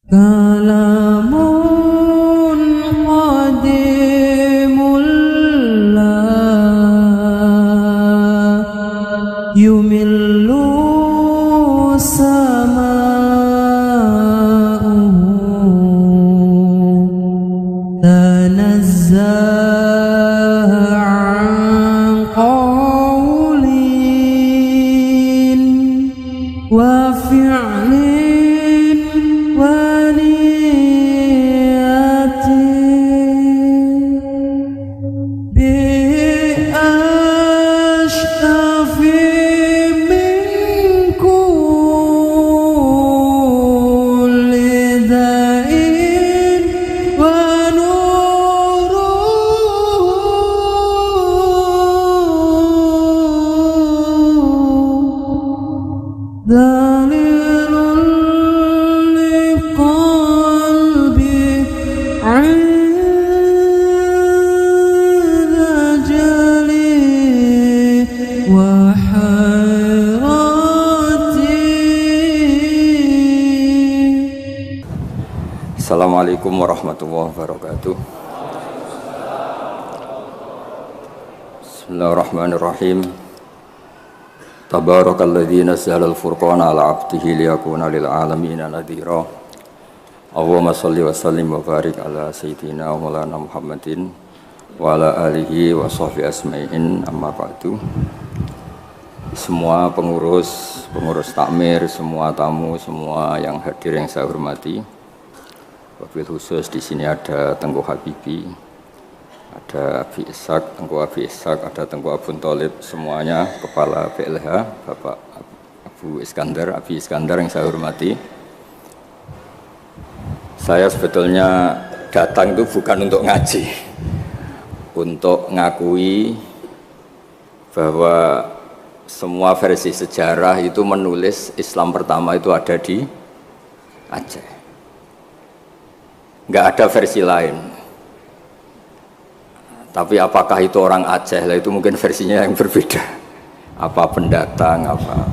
kalamun qadimul la yumillu sama'uhu tanazzaha an qawlin wa fi'lin wa niyatin bi ashtafi min kulli da'in wa nuruhu dalilun liqalbi 'inda jali wa hayrati. Assalamualaikum warahmatullahi wabarakatuh. Bismillahirrahmanirrahim. Tabarakalladzi nazzala al-furqana ala 'abdihi liyakuna lil 'alamin nadhira. Allahumma shalli wa sallim wa barik ala sayyidina wa maulana Muhammadin wa ala alihi wa sahbihi asma'in, amma ba'du. Semua pengurus takmir, semua tamu, semua yang hadir yang saya hormati. Wabil khusus di sini ada Tengku Habibi, ada Abi Ishaq, Tengku Abi Ishaq, ada Tengku Abu Thalib, semuanya kepala PLH, Bapak Abu Iskandar, Abi Iskandar yang saya hormati. Saya sebetulnya datang itu bukan untuk ngaji, untuk ngakui bahwa semua versi sejarah itu menulis Islam pertama itu ada di Aceh. Nggak ada versi lain. Tapi apakah itu orang Aceh? Lah itu mungkin versinya yang berbeda. Apa pendatang, apa.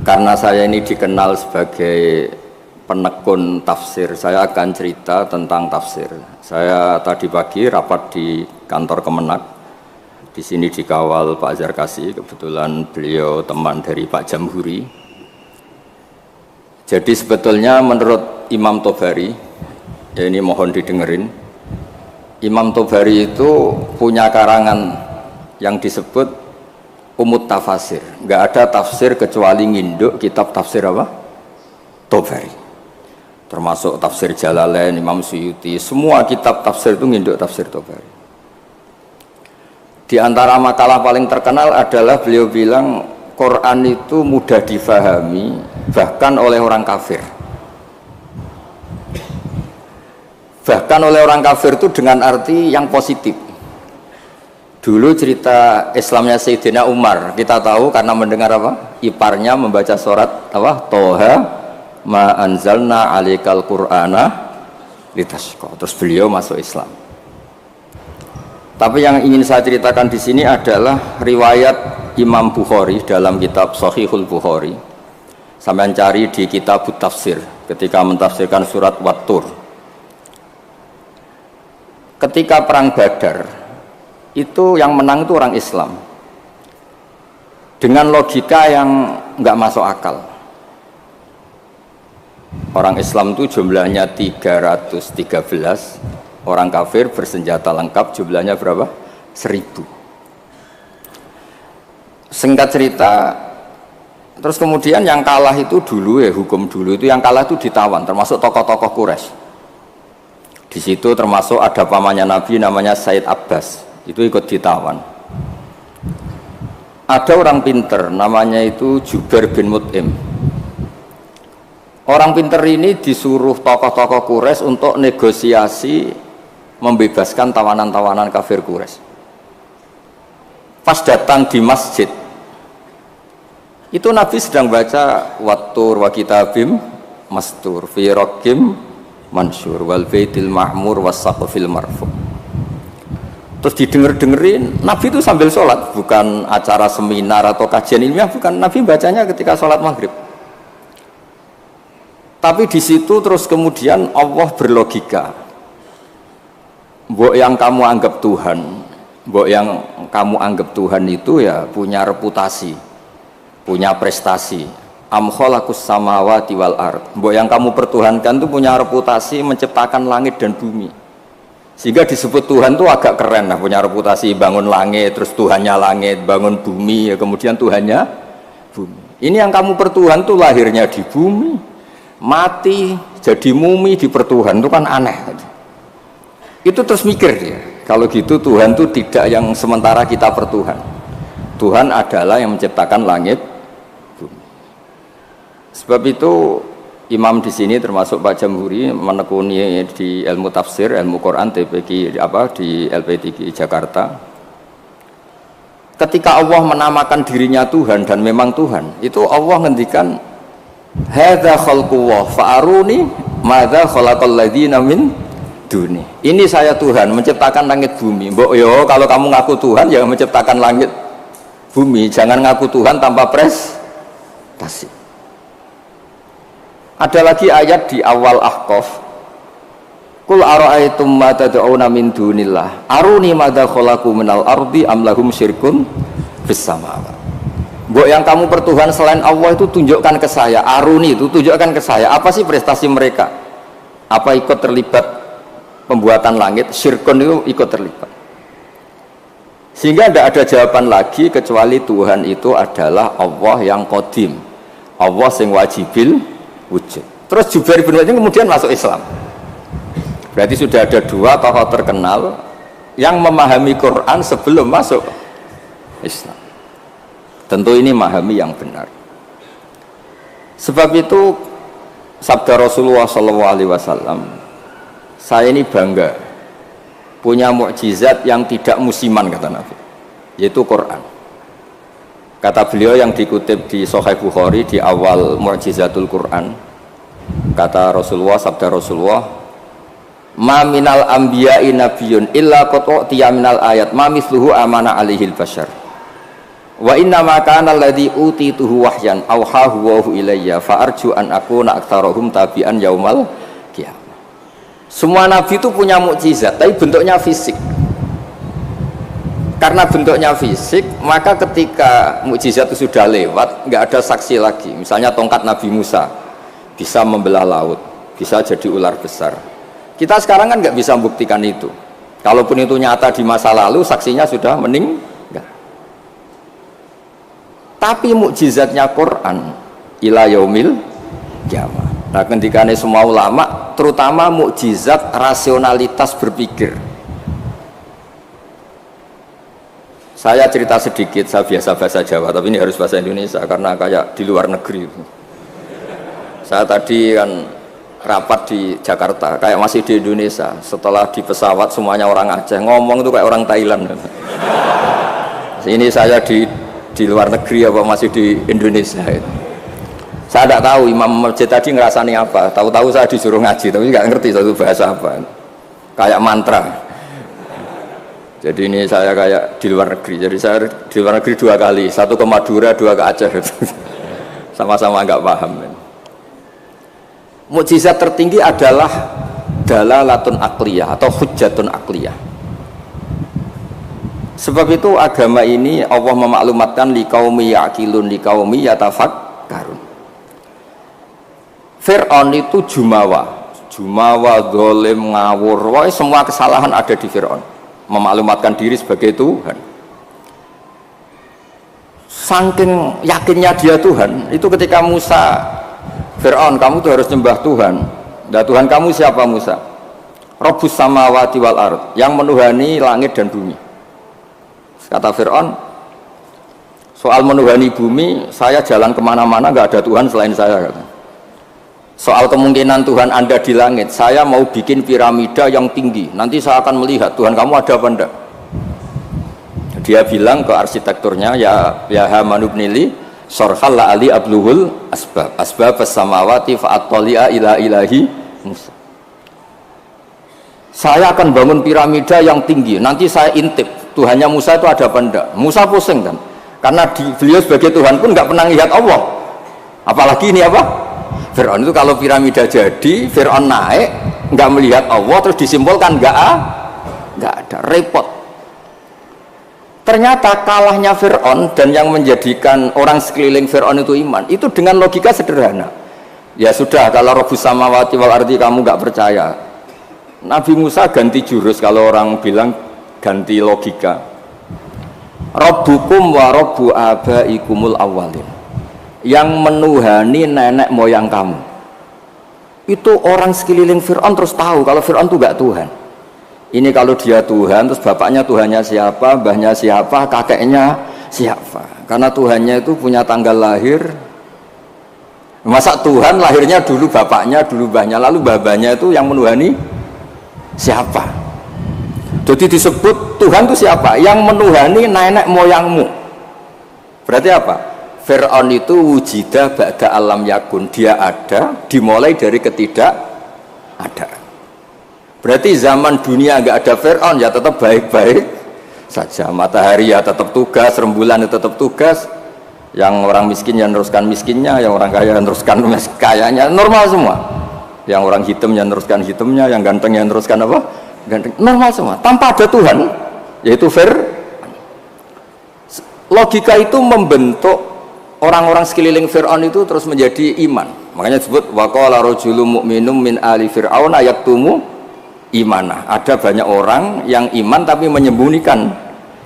Karena saya ini dikenal sebagai penekun tafsir, saya akan cerita tentang tafsir. Saya tadi pagi rapat di kantor Kemenak. Di sini dikawal Pak Zarkasi, kebetulan beliau teman dari Pak Jamhuri. Jadi sebetulnya menurut Imam Tobari, ya ini mohon didengerin, Imam Tobari itu punya karangan yang disebut Umut Tafasir. Nggak ada tafsir kecuali nginduk kitab tafsir apa? Tobari. Termasuk tafsir Jalalain, Imam Suyuti, semua kitab tafsir itu nginduk tafsir Tobari. Di antara makalah paling terkenal adalah beliau bilang Quran itu mudah difahami bahkan oleh orang kafir. Bahkan oleh orang kafir itu dengan arti yang positif. Dulu cerita Islamnya Sayyidina Umar, kita tahu karena mendengar apa? Iparnya membaca surat apa? Toha ma anzalna 'alaikal qur'ana litashqa. Terus beliau masuk Islam. Tapi yang ingin saya ceritakan di sini adalah riwayat Imam Bukhari dalam kitab Shahihul Bukhari. Sampai cari di kitab tafsir ketika mentafsirkan surat Wat-Tur. Ketika perang Badar itu yang menang itu orang Islam. Dengan logika yang nggak masuk akal. Orang Islam itu jumlahnya 313, orang kafir bersenjata lengkap jumlahnya berapa? 1000. Singkat cerita, terus kemudian yang kalah itu dulu ya, hukum dulu itu yang kalah itu ditawan, termasuk tokoh-tokoh Quraisy. Di situ termasuk ada pamannya Nabi namanya Said Abbas, itu ikut ditawan. Ada orang pinter namanya itu Jubair bin Mut'im. Orang pinter ini disuruh tokoh-tokoh Quraisy untuk negosiasi membebaskan tawanan-tawanan kafir Quraisy. Pas datang di masjid, itu Nabi sedang baca Wat-Tur wa kitabim mastur fi raqim mansur wal baitil ma'mur was saqfil marfu. Terus didenger-dengerin, Nabi itu sambil sholat, bukan acara seminar atau kajian ilmiah, bukan. Nabi bacanya ketika sholat maghrib. Tapi di situ terus kemudian Allah berlogika. Mbok yang kamu anggap Tuhan, mbok yang kamu anggap Tuhan itu ya punya reputasi, punya prestasi. Am khalaqus samawati wal ard. Mbok yang kamu pertuhankan itu punya reputasi menciptakan langit dan bumi. Sehingga disebut Tuhan itu agak keren lah, punya reputasi bangun langit, terus Tuhannya langit, bangun bumi, ya kemudian Tuhannya bumi. Ini yang kamu pertuhan tuh lahirnya di bumi, mati jadi mumi di pertuhan, itu kan aneh. Itu terus mikir dia, kalau gitu Tuhan itu tidak yang sementara kita pertuhan. Tuhan adalah yang menciptakan langit bumi. Sebab itu imam di sini termasuk Pak Jamhuri menekuni di ilmu tafsir, ilmu Quran TPQ di LP3 Jakarta. Ketika Allah menamakan dirinya Tuhan dan memang Tuhan, itu Allah ngendikan hadza khalqullah fa'aruni madza khalaqal ladzina min duni. Ini saya Tuhan menciptakan langit bumi. Mbok yo kalau kamu ngaku Tuhan ya menciptakan langit bumi, jangan ngaku Tuhan tanpa prestasi. Ada lagi ayat di awal Ahqaf. Qul ara'aytum ma tad'una min dunillah aruni madza khalaqu minal ardi am lahum syirkun fis samawati. Mbok yang kamu pertuhan selain Allah itu tunjukkan ke saya. Aruni itu tunjukkan ke saya apa sih prestasi mereka? Apa ikut terlibat pembuatan langit? Syirkun itu ikut terlibat. Sehingga tidak ada jawaban lagi kecuali Tuhan itu adalah Allah yang qadim, Allah sing wajibil wujud. Terus Jubair bin Mut'im kemudian masuk Islam. Berarti sudah ada dua tokoh terkenal yang memahami Quran sebelum masuk Islam. Tentu ini memahami yang benar. Sebab itu sabda Rasulullah SAW, saya ini bangga punya mukjizat yang tidak musiman, kata Nabi, yaitu Quran. Kata beliau yang dikutip di Sahih Bukhari di awal Mu'jizatul Quran, kata Rasulullah, sabda Rasulullah, ma minal anbiya'i nabiyyun illa qad utiya minal ayat ma mithluhu amana alaihil bashar wa inna ma kana alladhi utituhu wahyan auhahu wa ilayya fa arju an akuna aktsarahum tabi'an yaumal qiyamah. Semua nabi itu punya mukjizat tapi bentuknya fisik. Karena bentuknya fisik, maka ketika mukjizat itu sudah lewat, nggak ada saksi lagi. Misalnya tongkat Nabi Musa bisa membelah laut, bisa jadi ular besar. Kita sekarang kan nggak bisa membuktikan itu. Kalaupun itu nyata di masa lalu, saksinya sudah meninggal. Tapi mukjizatnya Quran ila yaumil qiyamah. Nah, ketikane semua ulama, terutama mukjizat rasionalitas berpikir. Saya cerita sedikit, saya biasa bahasa Jawa, tapi ini harus bahasa Indonesia karena kayak di luar negeri. Saya tadi kan rapat di Jakarta, kayak masih di Indonesia. Setelah di pesawat semuanya orang Aceh, ngomong itu kayak orang Thailand. Ini saya di luar negeri apa masih di Indonesia. Saya tidak tahu imam masjid tadi ngerasani apa. Tahu-tahu saya disuruh ngaji, tapi nggak ngerti satu bahasa apa. Kayak mantra. Jadi ini saya kayak di luar negeri. Jadi saya di luar negeri 2 kali, 1 ke Madura, 2 ke Aceh. Sama-sama nggak paham. Mukjizat tertinggi adalah dalalatun akliyah atau hujjatun akliyah. Sebab itu agama ini Allah memaklumatkan liqaumi yaqilun liqaumi yatafakkarun. Fir'aun itu jumawa, zalim, ngawur, semua kesalahan ada di Fir'aun. Memaklumatkan diri sebagai Tuhan. Saking yakinnya dia Tuhan, itu ketika Musa, Fir'aun, kamu tuh harus nyembah Tuhan. Dan Tuhan kamu siapa Musa? Rabbus samawati wal ard, yang menuhani langit dan bumi. Kata Fir'aun, soal menuhani bumi, saya jalan kemana-mana nggak ada Tuhan selain saya. Kata. Soal kemungkinan Tuhan Anda di langit, saya mau bikin piramida yang tinggi. Nanti saya akan melihat Tuhan kamu ada apa enggak. Dia bilang ke arsitekturnya, ya Haman ibnili sorhal la ali abluhul asbab as-samawati fa'attali'a ila ilahi Musa. Saya akan bangun piramida yang tinggi. Nanti saya intip Tuhannya Musa itu ada apa enggak. Musa pusing kan, karena beliau sebagai Tuhan pun nggak pernah lihat Allah. Apalagi ini apa? Fir'aun itu kalau piramida jadi, Fir'aun naik, nggak melihat Allah, terus disimpulkan nggak ada, repot. Ternyata kalahnya Fir'aun dan yang menjadikan orang sekeliling Fir'aun itu iman, itu dengan logika sederhana. Ya sudah, kalau Rabbus samawati wal ardi kamu nggak percaya, Nabi Musa ganti jurus. Kalau orang bilang ganti logika, Rabbukum wa Rabbu abaikumul awwalin, yang menuhani nenek moyang kamu. Itu orang sekeliling Fir'aun terus tahu kalau Fir'aun itu gak Tuhan. Ini kalau dia Tuhan, terus bapaknya Tuhannya siapa, mbahnya siapa, kakeknya siapa. Karena Tuhannya itu punya tanggal lahir. Masa Tuhan lahirnya dulu bapaknya, dulu mbahnya, lalu babanya itu yang menuhani siapa? Jadi disebut Tuhan itu siapa? Yang menuhani nenek moyangmu. Berarti apa? Fir'aun itu wujidah ba'da alam yakun, dia ada dimulai dari ketidak ada. Berarti zaman dunia nggak ada Fir'aun ya tetap baik-baik saja, matahari ya tetap tugas, rembulan ya tetap tugas, yang orang miskin ya meneruskan miskinnya, yang orang kaya ya meneruskan kayanya, normal semua. Yang orang hitam ya meneruskan hitamnya, yang ganteng ya meneruskan apa? Ganteng, normal semua, tanpa ada Tuhan, yaitu logika itu membentuk orang-orang sekeliling Fir'aun itu terus menjadi iman. Makanya disebut waqala rajulun mu'minun min ali fir'aun yaktumu imanah. Ada banyak orang yang iman tapi menyembunyikan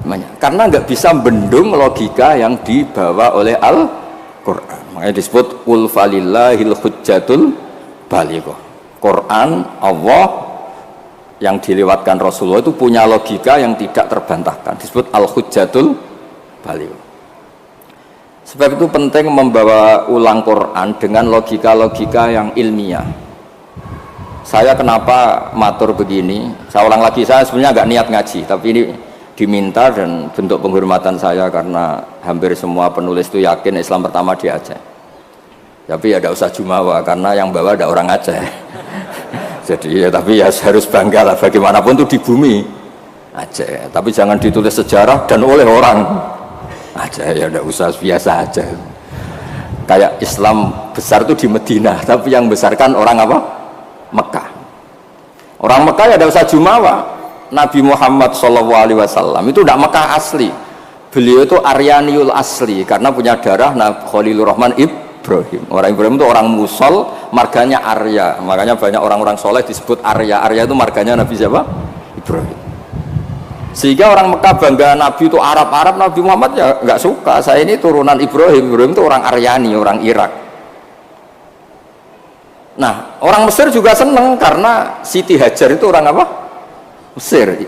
imannya, karena nggak bisa bendung logika yang dibawa oleh Al-Quran. Makanya disebut qul falillahil hujjatul balighah. Quran, Allah yang dilewatkan Rasulullah itu punya logika yang tidak terbantahkan, disebut al-hujjatul balighah. Sebab itu penting membawa ulang Quran dengan logika-logika yang ilmiah. Saya kenapa matur begini? Saya ulang lagi, saya sebenarnya nggak niat ngaji, tapi ini diminta dan bentuk penghormatan saya karena hampir semua penulis itu yakin Islam pertama di Aceh. Tapi ya tidak usah jumawa karena yang bawa ada orang Aceh. Jadi ya, tapi ya harus bangga lah, bagaimanapun itu di bumi Aceh. Tapi jangan ditulis sejarah dan oleh orang aja, ya udah usah, biasa aja. Kayak Islam besar itu di Medina, tapi yang besarkan orang apa? Mekah. Orang Mekah ya tidak usah jumawa. Nabi Muhammad SAW itu tidak Mekah asli. Beliau itu Aryaniul asli karena punya darah Khalilur Rahman Ibrahim. Orang Ibrahim itu orang Musol, marganya Arya. Makanya banyak orang-orang soleh disebut Arya. Arya itu marganya Nabi siapa? Ibrahim. Sehingga orang Mekah bangga Nabi itu Arab-Arab, Nabi Muhammad ya nggak suka. Saya ini turunan Ibrahim. Ibrahim itu orang Aryani, orang Irak. Nah, orang Mesir juga seneng karena Siti Hajar itu orang apa? Mesir.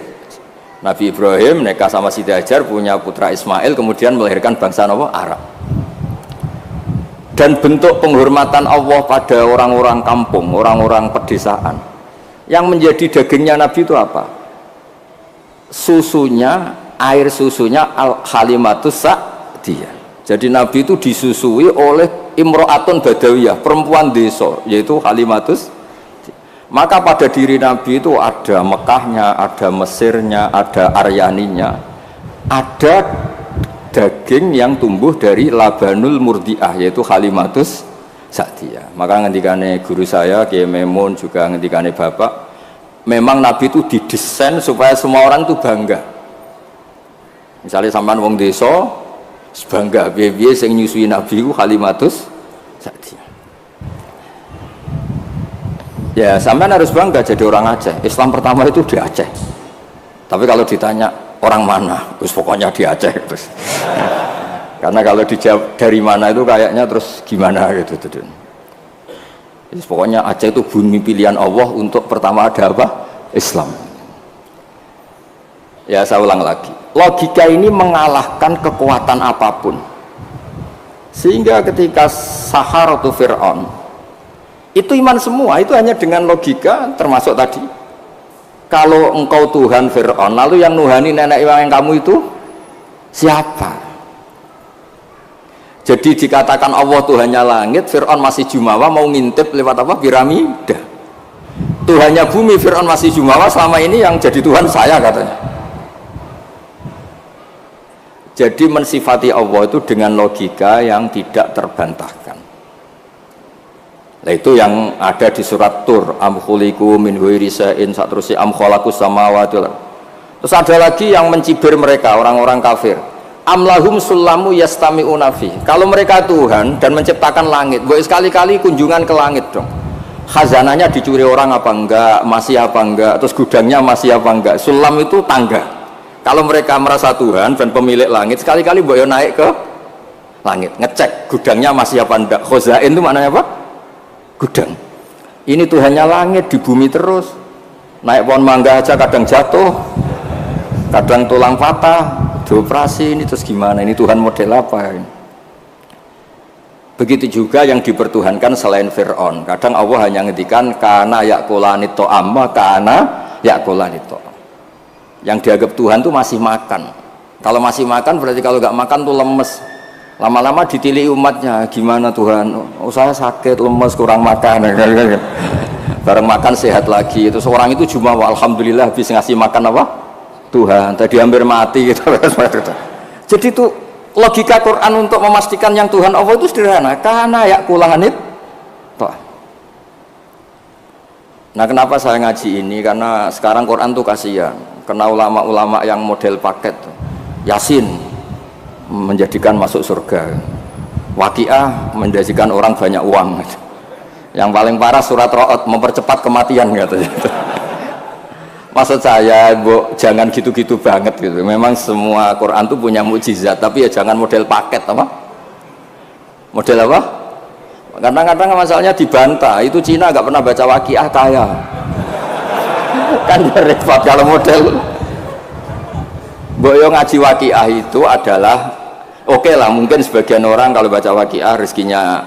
Nabi Ibrahim nikah sama Siti Hajar, punya putra Ismail, kemudian melahirkan bangsa apa? Arab. Dan bentuk penghormatan Allah pada orang-orang kampung, orang-orang pedesaan, yang menjadi dagingnya Nabi itu apa? Susunya, air susunya al-Halimatus Sa'diyah. Jadi Nabi itu disusui oleh Imro'atun Badawiyah, perempuan desa, yaitu Halimatus. Maka pada diri Nabi itu ada Mekahnya, ada Mesirnya, ada Aryaninya, ada daging yang tumbuh dari Labanul Murdiah, yaitu Halimatus Sa'diyah. Maka ngendikane guru saya Kiai Memun, juga ngendikane Bapak, memang Nabi itu didesain supaya semua orang itu bangga. Misalnya sampean wong desa bangga biye-biye sing nyusui Nabi ku Halimatus Sa'diyah. Ya sampean harus bangga jadi orang Aceh. Islam pertama itu di Aceh. Tapi kalau ditanya orang mana, terus pokoknya di Aceh terus. Karena kalau dijawab dari mana itu kayaknya terus gimana gitu. Pokoknya Aceh itu bumi pilihan Allah untuk pertama ada apa? Islam. Ya saya ulang lagi, logika ini mengalahkan kekuatan apapun. Sehingga ketika Saharatu Fir'aun itu iman semua, itu hanya dengan logika, termasuk tadi kalau engkau Tuhan Fir'aun, lalu yang nuhani nenek yang kamu itu siapa? Jadi dikatakan Allah Tuhannya langit, Fir'aun masih jumawa mau ngintip lewat apa? Piramida. Tuhannya bumi, Fir'aun masih jumawa, selama ini yang jadi Tuhan saya katanya. Jadi mensifati Allah itu dengan logika yang tidak terbantahkan. Nah itu yang ada di surat Tur, am khuliqu min ghairi shay'in, saterusé am khalaqus samawati wal ardh. Terus ada lagi yang mencibir mereka, orang-orang kafir. Am lahum sulamu yastami'una fi. Kalau mereka Tuhan dan menciptakan langit, boleh sekali-kali kunjungan ke langit dong. Khazanahnya dicuri orang apa enggak, masih apa enggak, terus gudangnya masih apa enggak. Sulam itu tangga. Kalau mereka merasa Tuhan dan pemilik langit, sekali-kali boleh naik ke langit, ngecek gudangnya masih apa enggak. Khazain itu maknanya apa? Gudang. Ini Tuhannya langit, di bumi terus. Naik pohon mangga aja kadang jatuh, kadang tulang patah, dioperasi. Ini terus gimana? Ini Tuhan model apa ini? Begitu juga yang dipertuhankan selain Fir'aun. Kadang Allah hanya ngendikan kana yakulani to'am, kana yakulani to'am. Yang dianggap Tuhan itu masih makan. Kalau masih makan berarti kalau nggak makan tuh lemes. Lama-lama ditilih umatnya, gimana Tuhan? Oh saya sakit, lemes, kurang makan. Bareng makan sehat lagi. Itu seorang itu cuma alhamdulillah habis ngasih makan apa? Tuhan. Tadi hampir mati gitu. Jadi itu logika Quran untuk memastikan yang Tuhan Allah itu sederhana. Karena ya kulanganit. Nah kenapa saya ngaji ini? Karena sekarang Quran tuh kasihan. Karena ulama-ulama yang model paket, Yasin menjadikan masuk surga, Waqiah menjadikan orang banyak uang, yang paling parah surat Ra'd mempercepat kematian katanya. Maksud saya, jangan gitu-gitu banget gitu. Memang semua Quran itu punya mukjizat, tapi ya jangan model paket apa? Model apa? Kadang-kadang masalahnya dibantah. Itu Cina nggak pernah baca Waqiah kaya. Kan repot kalau model. Boyo ngaji Waqiah itu adalah oke lah, mungkin sebagian orang kalau baca Waqiah rezekinya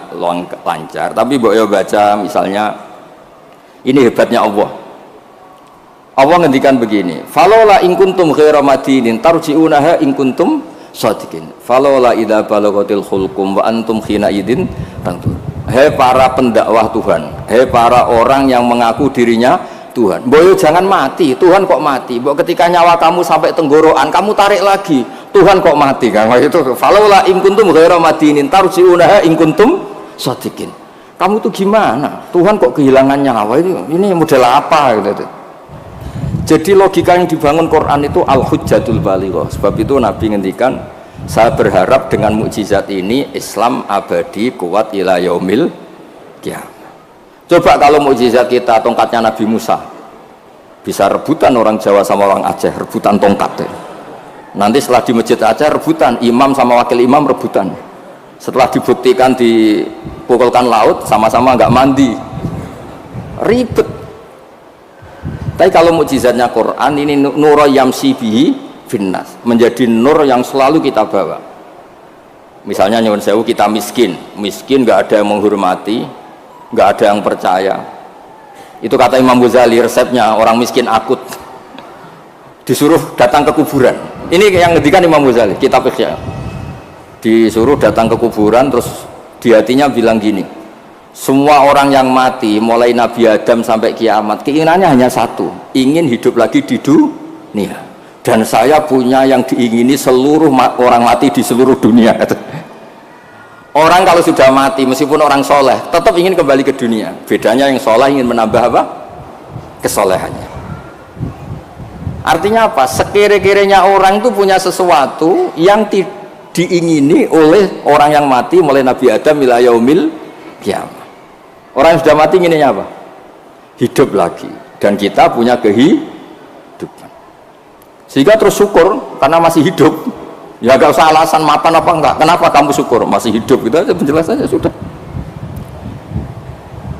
lancar, tapi boyo baca misalnya ini hebatnya Allah. Allah ngendikan begini, falola in kuntum ghaira madinin tarji'unaha in kuntum shadiqin. Falola idza balaghatil khulqum wa antum khina idin tantur. Hei para pendakwah Tuhan, hei para orang yang mengaku dirinya Tuhan, boyo jangan mati. Tuhan kok mati? Bo ketika nyawa kamu sampai tenggorokan, kamu tarik lagi. Tuhan kok mati? Kan itu. Falaula in kuntum ghaira madinin tarji'unaha in kuntum shadiqin. Kamu tuh gimana? Tuhan kok kehilangan nyawa itu? Ini model apa gitu. Jadi logika yang dibangun Quran itu al-hujjatul balighah. Sebab itu Nabi ngendikan, saya berharap dengan mukjizat ini Islam abadi kuat ila yaumil qiyamah. Coba kalau mukjizat kita tongkatnya Nabi Musa, bisa rebutan orang Jawa sama orang Aceh, rebutan tongkat. Nanti setelah di masjid Aceh rebutan, imam sama wakil imam rebutan. Setelah dibuktikan dipukulkan laut, sama-sama nggak mandi, ribet. Tapi kalau mukjizatnya Quran ini nur yamsi bihi finnas, menjadi nur yang selalu kita bawa. Misalnya nyuwun sewu kita miskin nggak ada yang menghormati, nggak ada yang percaya. Itu kata Imam Ghazali, resepnya orang miskin akut disuruh datang ke kuburan. Ini yang ngendikan Imam Ghazali, kitab Ihya. Disuruh datang ke kuburan, terus di hatinya bilang gini, semua orang yang mati mulai Nabi Adam sampai kiamat keinginannya hanya satu, ingin hidup lagi di dunia. Dan saya punya yang diingini seluruh orang mati di seluruh dunia. Orang kalau sudah mati meskipun orang soleh tetap ingin kembali ke dunia. Bedanya yang soleh ingin menambah apa? Kesolehannya. Artinya apa? Sekira-kiranya orang itu punya sesuatu yang diingini oleh orang yang mati mulai Nabi Adam ila yaumil qiyamah. Orang yang sudah mati inginnya apa? Hidup lagi. Dan kita punya kehidupan. Sehingga terus syukur karena masih hidup. Ya gak usah alasan mapan apa enggak. Kenapa kamu syukur masih hidup? Gitu aja penjelasannya sudah.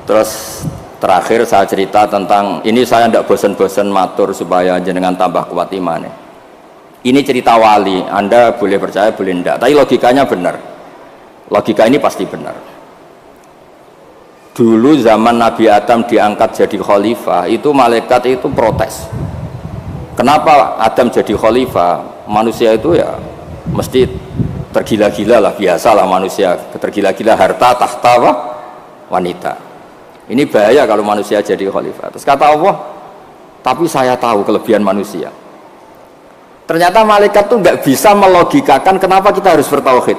Terus terakhir saya cerita tentang ini, saya tidak bosan-bosan matur supaya jenengan tambah kuat imannya. Ini cerita wali, Anda boleh percaya boleh enggak, tapi logikanya benar. Logika ini pasti benar. Dulu zaman Nabi Adam diangkat jadi khalifah, itu malaikat itu protes. Kenapa Adam jadi khalifah? Manusia itu ya mesti tergila-gila lah, biasalah manusia tergila-gila harta, tahta, wanita. Ini bahaya kalau manusia jadi khalifah. Terus kata Allah, tapi saya tahu kelebihan manusia. Ternyata malaikat tuh nggak bisa melogikakan kenapa kita harus bertauhid.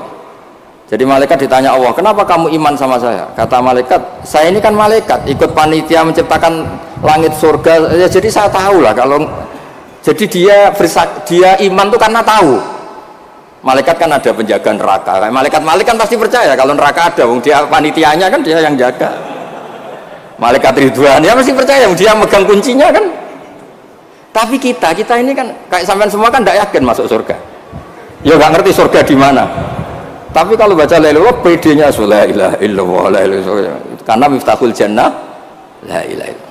Jadi malaikat ditanya Allah, kenapa kamu iman sama saya? Kata malaikat, saya ini kan malaikat, ikut panitia menciptakan langit surga. Ya, jadi saya tahu lah kalau. Jadi dia iman tuh karena tahu. Malaikat kan ada penjaga neraka. Malaikat kan pasti percaya kalau neraka ada. Dia panitianya kan dia yang jaga. Malaikat Ridwan ya pasti percaya. Dia megang kuncinya kan. Tapi kita ini kan kayak sampean semua kan tidak yakin masuk surga. Ya nggak ngerti surga di mana. Tapi kalau baca la ilaha illallah, PD-nya la ilaha illallah, la ilaha illallah. Karena miftahul jannah la ilaha illallah.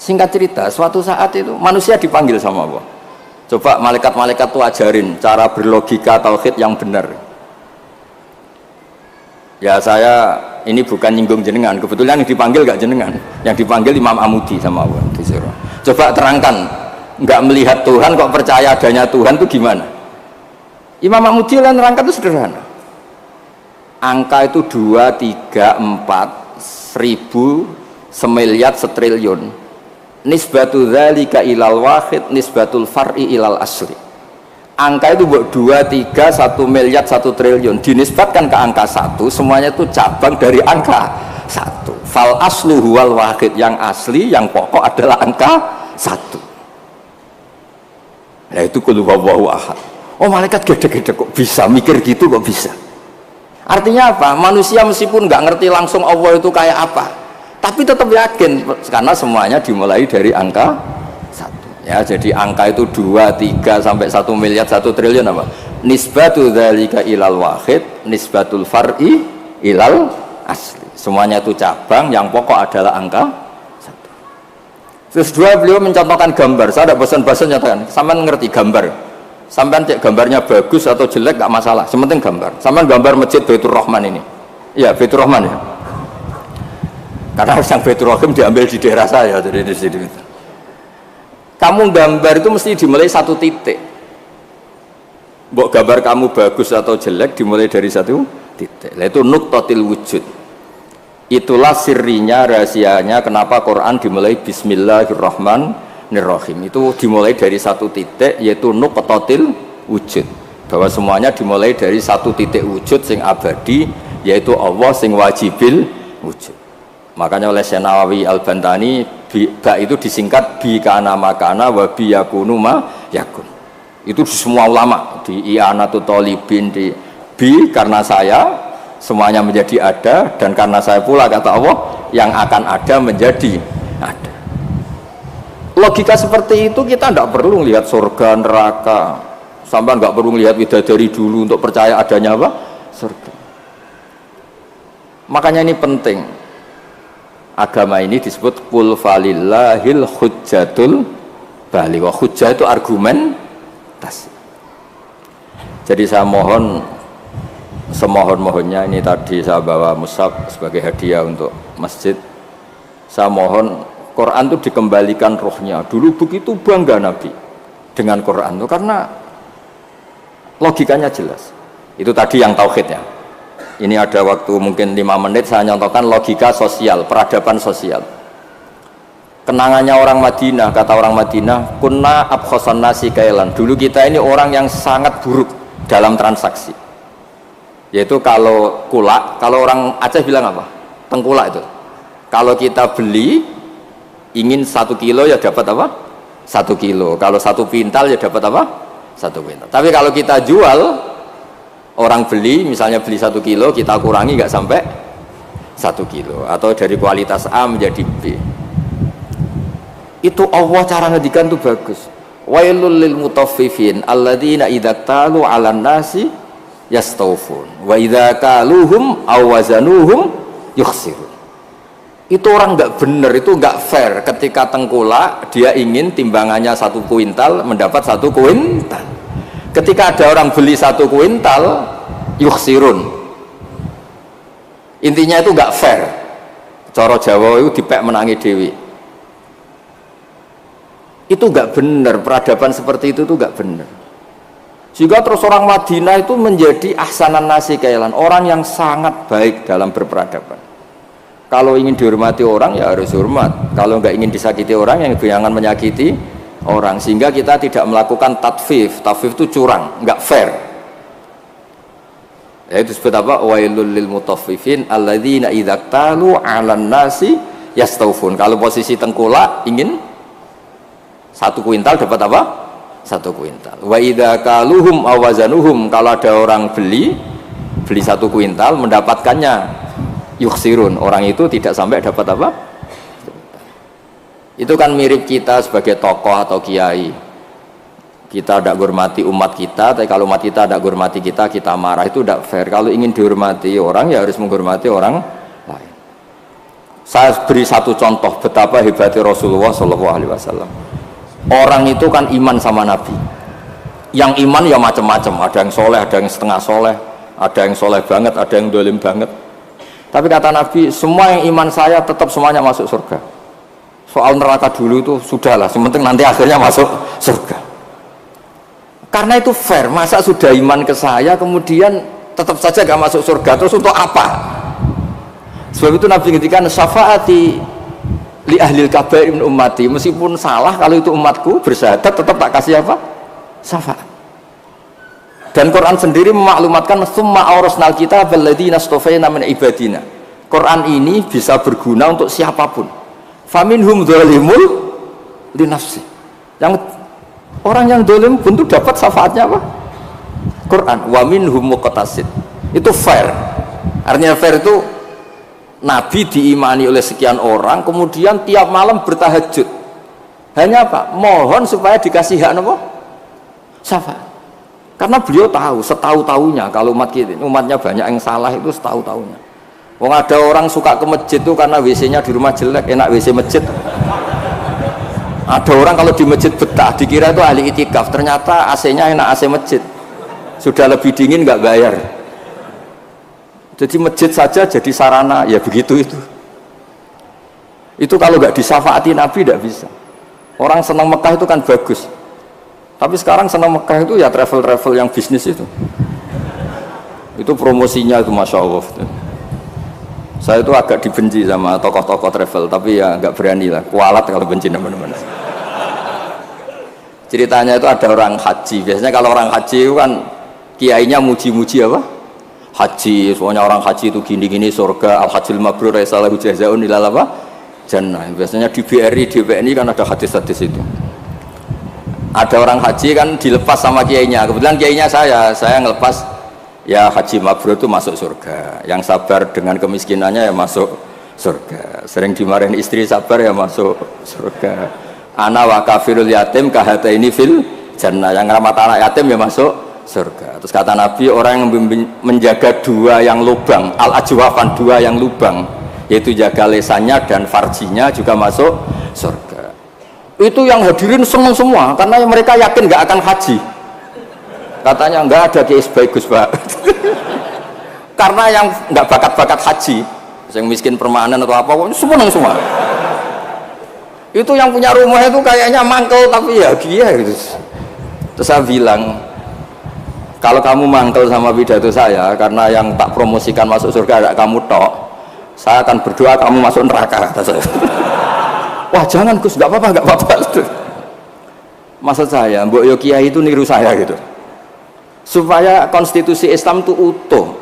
Singkat cerita, suatu saat itu manusia dipanggil sama Allah. Coba malaikat-malaikat itu ajarin cara berlogika tauhid yang benar. Ya saya ini bukan nyinggung jenengan, kebetulan yang dipanggil gak jenengan, yang dipanggil Imam Amudi sama Allah. Coba terangkan, nggak melihat Tuhan kok percaya adanya Tuhan itu gimana? Imam Amudi lah nerangkan itu sederhana. Angka itu 2, 3, 4, 1000, semiliar, setriliun. Nisbatul dzalika ilal wahid, nisbatul far'i ilal asli. Angka itu 2, 3, 1 miliar, 1 triliun dinisbatkan ke angka 1, semuanya itu cabang dari angka 1. Fal aslu huwal wahid, yang asli, yang pokok adalah angka 1. Nah itu qul huwallahu ahad. Oh malaikat gede-gede kok bisa mikir gitu, kok bisa. Artinya apa? Manusia meskipun nggak ngerti langsung Allah itu kayak apa, tapi tetap yakin karena semuanya dimulai dari angka 1. Ya, jadi angka itu 2, 3 sampai 1 miliar, 1 triliun apa? Nisbatu dzalika ilal wahid, nisbatul far'i ilal asli. Semuanya itu cabang, yang pokok adalah angka 1. Terus dua, beliau mencontohkan gambar. Saya tidak bosan-bosan nyatakan, sampean ngerti gambar. Sampean cek gambarnya bagus atau jelek gak masalah, sementing gambar. Sampean gambar masjid Baitur Rahman ini. Iya, Baitur Rahman ya. Karena yang Baitur Rahim diambil di daerah saya, jadi di sini. Kamu gambar itu mesti dimulai 1 titik. Mbok gambar kamu bagus atau jelek dimulai dari 1 titik. Itu nuqtatil wujud. Itulah sirrinya, rahasianya kenapa Quran dimulai Bismillahirrahmanirrahim. Itu dimulai dari 1 titik, yaitu nuqtatil wujud. Bahwa semuanya dimulai dari 1 titik wujud sing abadi, yaitu Allah sing wajibil wujud. Makanya oleh Syekh Nawawi Al-Bantani ba itu disingkat bi kana makana wa bi yakunu ma yakun. Itu di semua ulama, di I'anatul Thalibin, di bi karena saya semuanya menjadi ada, dan karena saya pula kata Allah yang akan ada menjadi ada. Logika seperti itu kita tidak perlu lihat surga neraka, sampai nggak perlu lihat bidadari dulu untuk percaya adanya apa? Surga. Makanya ini penting. Agama ini disebut qul falillahil hujjatul baligh. Hujjah itu argumentasi. Jadi saya mohon semohon-mohonnya, ini tadi saya bawa mushaf sebagai hadiah untuk masjid. Saya mohon Quran itu dikembalikan rohnya. Dulu begitu bangga Nabi dengan Quran itu karena logikanya jelas. Itu tadi yang tauhidnya. Ini ada waktu mungkin 5 menit saya nyontohkan logika sosial, peradaban sosial. Kenangannya orang Madinah, kata orang Madinah, kunna abkhosan nasi kailan. Dulu kita ini orang yang sangat buruk dalam transaksi. Yaitu kalau kulak, kalau orang Aceh bilang apa? Tengkulak itu. Kalau kita beli ingin 1 kilo ya dapat apa? 1 kilo. Kalau 1 pintal ya dapat apa? 1 pintal. Tapi kalau kita jual, orang beli misalnya beli 1 kilo, kita kurangi nggak sampai 1 kilo, atau dari kualitas A menjadi B. Itu Allah cara ngedikan tuh bagus. Wailul lil mutaffifin alladzina idza talu 'alan nasi yastawfun wa idza kaluhum aw wazanuhum yukhsirun. Itu orang nggak benar, itu nggak fair ketika tengkulak dia ingin timbangannya 1 kuintal mendapat 1 kuintal. Ketika ada orang beli 1 kuintal yukhsirun, intinya itu nggak fair. Cara Jawa itu dipek menangi dewi. Itu nggak benar, peradaban seperti itu tuh nggak benar. Sehingga terus orang Madinah itu menjadi ahsanan nasi kailan, orang yang sangat baik dalam berperadaban. Kalau ingin dihormati orang ya harus hormat, kalau nggak ingin disakiti orang yang jangan menyakiti orang. Sehingga kita tidak melakukan tatfif. Tatfif itu curang, nggak fair. Ya itu disebut apa? Wailul lil mutaffifin alladzina idza talu 'alan nasi yastaufun. Kalau posisi tengkulak ingin 1 kuintal dapat apa? 1 kuintal. Wa idza kaluhum awazanuhum, kalau ada orang beli 1 kuintal mendapatkannya yukhsirun, orang itu tidak sampai dapat apa? Itu kan mirip kita sebagai tokoh atau kiai. Kita tidak hormati umat kita, tapi kalau umat kita tidak hormati kita, kita marah, itu tidak fair. Kalau ingin dihormati orang, ya harus menghormati orang lain. Saya beri 1 contoh betapa hebatnya Rasulullah SAW. Orang itu kan iman sama Nabi. Yang iman ya macam-macam, ada yang soleh, ada yang setengah soleh, ada yang soleh banget, ada yang dolim banget. Tapi kata Nabi, semua yang iman saya tetap semuanya masuk surga. Soal neraka dulu itu sudahlah, sementing nanti akhirnya masuk surga. Karena itu fair, masa sudah iman ke saya kemudian tetap saja gak masuk surga, terus untuk apa? Sebab itu Nabi ngendikan syafaati li ahlil kabair min ummati, meskipun salah kalau itu umatku bersyahadat tetap tak kasih apa? Syafaat. Dan Quran sendiri memaklumatkan summa awrasnal kitab alladzina astafaina min ibadina. Quran ini bisa berguna untuk siapapun. Faminhum dzalimul li nafsi. Yang orang yang dolim pun tuh dapat syafaatnya apa? Quran. Wa minhum muqtasid. Itu fair. Artinya fair itu Nabi diimani oleh sekian orang, kemudian tiap malam bertahajud. Hanya apa? Mohon supaya dikasih hak apa? Syafaat. Karena beliau tahu, setahu-tahunya kalau umatnya banyak yang salah itu setahu-tahunya. Wong ada orang suka ke masjid itu karena WC-nya di rumah jelek, enak WC masjid. Ada orang kalau di masjid betah, dikira itu ahli itikaf, ternyata AC-nya enak AC masjid. Sudah lebih dingin nggak bayar. Jadi masjid saja jadi sarana, ya begitu itu. Itu kalau nggak disyafaati Nabi tidak bisa. Orang senang Mekah itu kan bagus. Tapi sekarang senang Mekah itu ya travel-travel yang bisnis itu. Itu promosinya itu Masya Allah. Saya itu agak dibenci sama tokoh-tokoh travel, tapi ya nggak berani lah, kualat kalau benci teman-teman. Ceritanya itu ada orang haji. Biasanya kalau orang haji itu kan kiainya muji-muji apa? Haji, soalnya orang haji itu gini-gini surga, al-hajjul mabrur aisalahu jazaa'un ilal apa? Jannah. Biasanya di BRI, di BNI kan ada hadis-hadis itu. Ada orang haji kan dilepas sama kiainya. Kebetulan kiainya saya ngelepas ya haji mabrur itu masuk surga. Yang sabar dengan kemiskinannya ya masuk surga. Sering dimarahin istri sabar ya masuk surga. Ana wa kafirul yatim kahataini fil jannah. Yang ramah anak yatim ya masuk surga. Terus kata Nabi, orang yang menjaga 2 yang lubang, al-ajwafan 2 yang lubang, yaitu jaga lesannya dan farjinya juga masuk surga. Itu yang hadirin senang semua karena mereka yakin nggak akan haji. Katanya nggak ada kiai bagus Pak. Karena yang nggak bakat-bakat haji, yang miskin permanen atau apa, semua. Itu yang punya rumah itu kayaknya mangkel tapi ya dia gitu. Terus saya bilang, kalau kamu mangkel sama pidato saya karena yang tak promosikan masuk surga ada kamu tok, saya akan berdoa kamu masuk neraka, kata saya. Wah jangan Gus, nggak apa-apa. Maksud saya, Mbok Yo Kiai itu niru saya gitu, supaya konstitusi Islam itu utuh,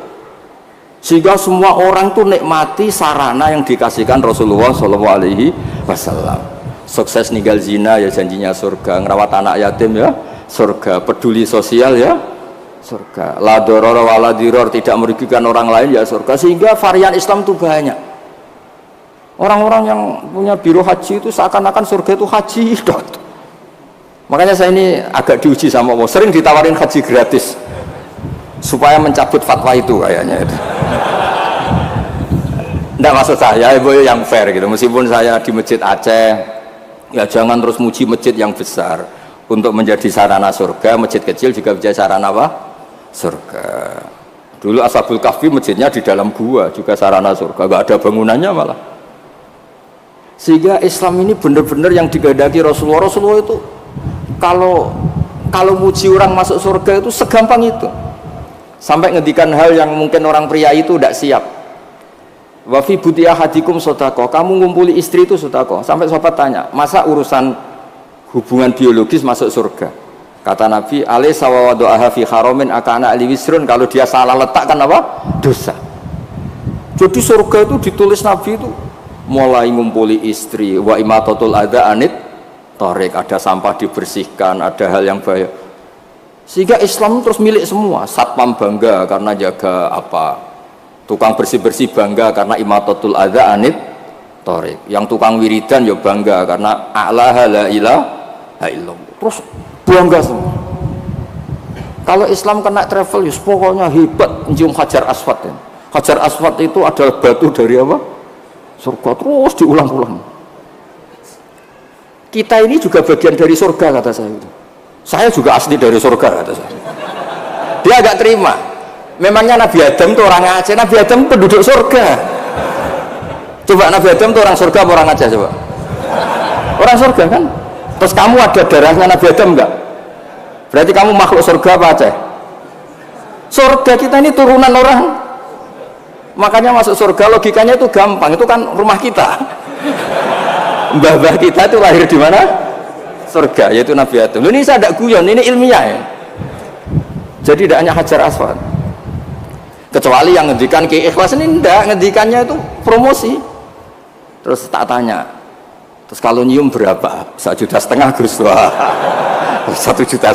sehingga semua orang tuh nikmati sarana yang dikasihkan Rasulullah SAW. Sukses ninggal zina ya janjinya surga, ngerawat anak yatim ya surga, peduli sosial ya surga, la doror wala diror, tidak merugikan orang lain ya surga. Sehingga varian Islam itu banyak. Orang-orang yang punya biro haji itu seakan-akan surga itu haji. Makanya saya ini agak diuji sama Allah, sering ditawarin haji gratis supaya mencabut fatwa itu kayaknya itu. Nggak, maksud saya Ibu yang fair gitu. Meskipun saya di masjid Aceh, ya jangan terus muji masjid yang besar untuk menjadi sarana surga. Masjid kecil juga menjadi sarana apa? Surga. Dulu Ashabul Kahfi masjidnya di dalam gua juga sarana surga, nggak ada bangunannya malah. Sehingga Islam ini benar-benar yang digadaki Rasulullah itu kalau muji orang masuk surga itu segampang itu. Sampai ngendikan hal yang mungkin orang pria itu tidak siap. Wa fi buti ahadikum sedekah, kamu ngumpuli istri itu sedekah. Sampai sahabat tanya, masa urusan hubungan biologis masuk surga? Kata Nabi, alaysa wa wadu'aha fi haramin akana ali wisrun, kalau dia salah letakkan apa? Dosa. Jadi surga itu ditulis Nabi itu mulai ngumpuli istri, wa imatatul adza anit thariq, ada sampah dibersihkan, ada hal yang bahaya. Sehingga Islam terus milik semua. Satpam bangga karena jaga apa? Tukang bersih-bersih bangga karena imatatul adza anit thariq. Yang tukang wiridan ya bangga karena a'laha la ilaha illallah. Terus bangga semua. Kalau Islam kena travel, ya pokoknya hebat mencium Hajar Aswad. Ya. Hajar Aswad itu adalah batu dari apa? Surga, terus diulang-ulang. Kita ini juga bagian dari surga, kata saya. Saya juga asli dari surga, kata saya. Dia agak terima. Memangnya Nabi Adam itu orang Aceh, Nabi Adam penduduk surga. Coba Nabi Adam itu orang surga apa orang Aceh coba? Orang surga kan? Terus kamu ada darahnya Nabi Adam enggak? Berarti kamu makhluk surga apa Aceh? Surga, kita ini turunan orang. Makanya masuk surga logikanya itu gampang, itu kan rumah kita. Mbah-mbah kita itu lahir di mana? Surga, yaitu Nabi Adam. Ini saya tidak guyon, ini ilmiah ya. Jadi tidak hanya Hajar Aswad. Kecuali yang ngendikan Ki Ikhlas ini tidak, ngendikannya itu promosi. Terus tak tanya, terus kalau nyium berapa? 1,5 juta Gus. Wah, 1,5 juta.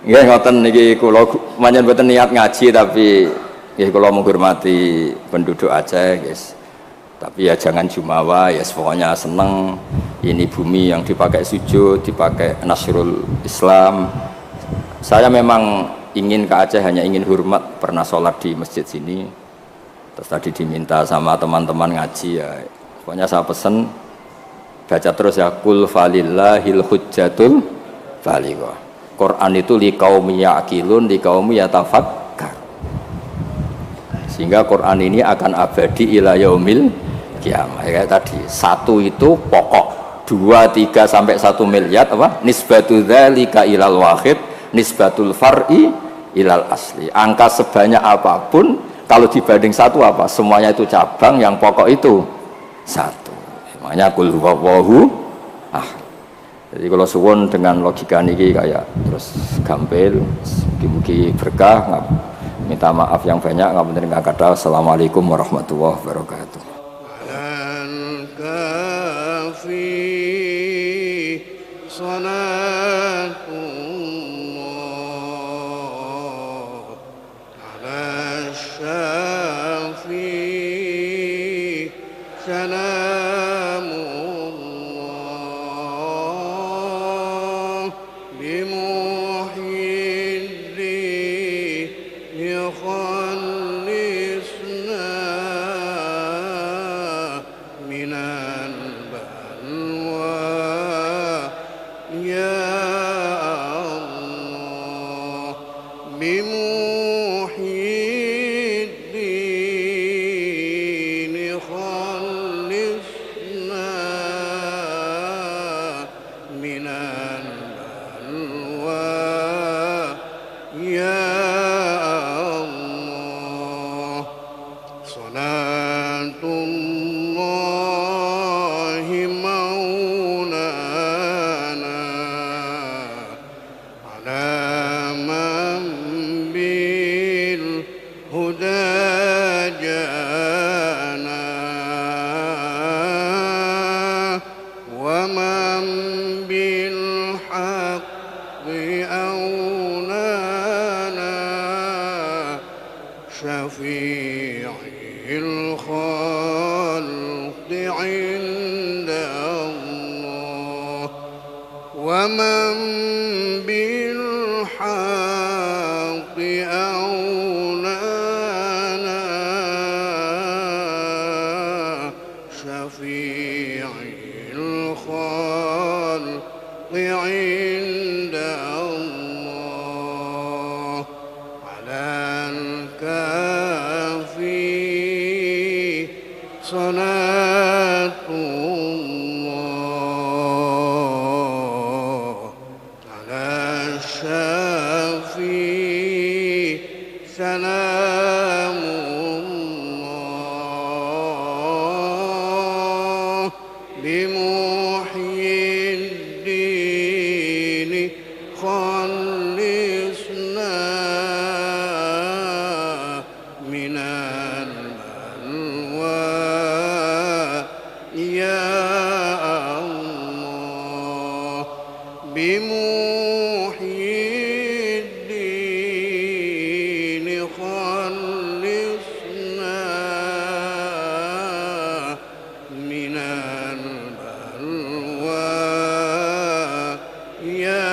Nggih ngoten niki kula manjen mboten niat ngaji tapi nggih kula menghormati penduduk Aceh, guys. Tapi ya jangan jumawa, ya pokoknya seneng ini bumi yang dipakai sujud, dipakai nasrul Islam. Saya memang ingin ke Aceh, hanya ingin hormat, pernah sholat di masjid sini. Terus tadi diminta sama teman-teman ngaji ya. Pokoknya saya pesen baca terus ya, kul falillahil hujjatul balighah. Quran itu liqaumi yaqilun, liqaumi yatafakkar. Sehingga Quran ini akan abadi ila yaumil kiamah. Ya, tadi satu itu pokok, 2, 3 sampai 1 miliar apa? Nisbatu dzalika ilal wahid, nisbatul far'i ilal asli. Angka sebanyak apapun kalau dibanding satu apa? Semuanya itu cabang, yang pokok itu satu. Makanya kul huwallahu ahad. Jadi kalau suwun dengan logika niki kayak terus gampil, mugi-mugi berkah. Minta maaf yang banyak, ngapunten ingkang kathah. Assalamualaikum warahmatullahi wabarakatuh. بمحيي الدين يا